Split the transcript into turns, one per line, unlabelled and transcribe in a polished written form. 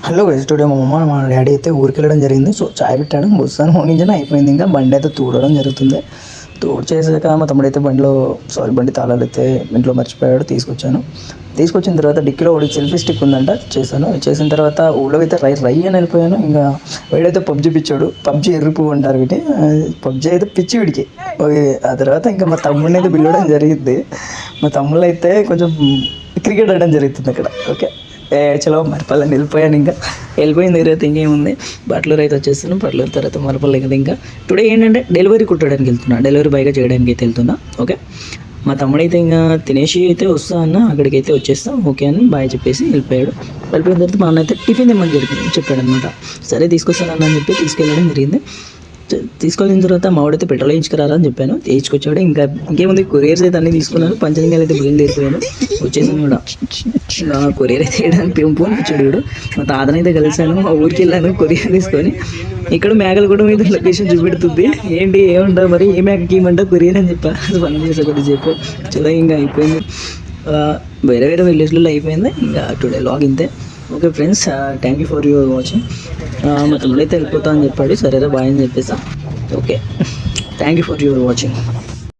Hello guys, today మా daddy అయితే ఊరికి వెళ్ళడం జరిగింది. సో చాయ్ పెట్టాడు, బుస్సాను మోగించిన అయిపోయింది. ఇంకా బండి అయితే తూడడం జరుగుతుంది. తోడు చేసాక మా తమ్ముడు అయితే బండి తాళాలు అయితే ఇంట్లో మర్చిపోయాడు. తీసుకొచ్చిన తర్వాత డిక్కీలో ఒకటి సెల్ఫీ స్టిక్ ఉందంట, చేసిన తర్వాత ఊళ్ళో అయితే రై అని వెళ్ళిపోయాను. ఇంకా వీడైతే పబ్జి పిచ్చాడు. పబ్జి ఎర్రిపు అంటారు వీటి. పబ్జి అయితే పిచ్చి వీడికి. ఆ తర్వాత ఇంకా మా తమ్ముడిని అయితే పిలవడం జరిగింది. మా తమ్ముళ్ళు అయితే కొంచెం క్రికెట్ ఆడడం జరుగుతుంది అక్కడ. ఓకే, చలో మరపల్లని వెళ్ళిపోయాను. ఇంకా వెళ్ళిపోయిన తర్వాత ఇంకేముంది, బట్టలూరు అయితే వచ్చేస్తున్నాను. బట్టలూరు తర్వాత మరపల్లి కదా. ఇంకా టుడే ఏంటంటే డెలివరీ కుట్టడానికి వెళ్తున్నా, డెలివరీ బాయ్గా చేయడానికి అయితే వెళ్తున్నా. ఓకే, మా తమ్ముడైతే ఇంకా తినేసి అయితే వస్తా అన్న, అక్కడికి అయితే వచ్చేస్తాం ఓకే అని బాయ్ చెప్పేసి వెళ్ళిపోయాడు. వెళ్ళిపోయిన తర్వాత మా అన్న అయితే టిఫిన్ తెమ్మని చెప్పాడు అనమాట. సరే తీసుకొస్తానన్న అని చెప్పి తీసుకెళ్ళడం జరిగింది. తీసుకెళ్ళిన తర్వాత మావాడైతే పెట్రోల్ వేయించుకురారా అని చెప్పాను. వేయించుకొచ్చాడు. ఇంకేముంది, కొరియర్స్ అయితే అన్నీ తీసుకున్నాను. పంచలింగాలు అయితే బయలుదేరిపోయాను. వచ్చేసాను కూడా. కొరియర్ అయితే వేయడానికి ఫోన్ వచ్చాడు వీడు. మా తాతనైతే కలిశాను, మా ఊరికి వెళ్ళాను కొరియర్ తీసుకొని. ఇక్కడ మేకలు కూడా మీద లొకేషన్ చూపెడుతుంది. ఏంటి ఏముంటావు మరి, ఏ మేకకి ఏమంటావు కొరియర్ అని చెప్పా. పని చేసా కొద్ది చెప్పు. చాలా ఇంకా అయిపోయింది. వేరే విలేజ్లలో అయిపోయింది. ఇంకా టుడే లాగ్ ఇంతే. Okay friends, thank you for your watching. మా తమ్ముడైతే వెళ్ళిపోతా అని చెప్పాడు. సరేరా బాయ్ అని చెప్పేసా. Okay, thank you for your watching.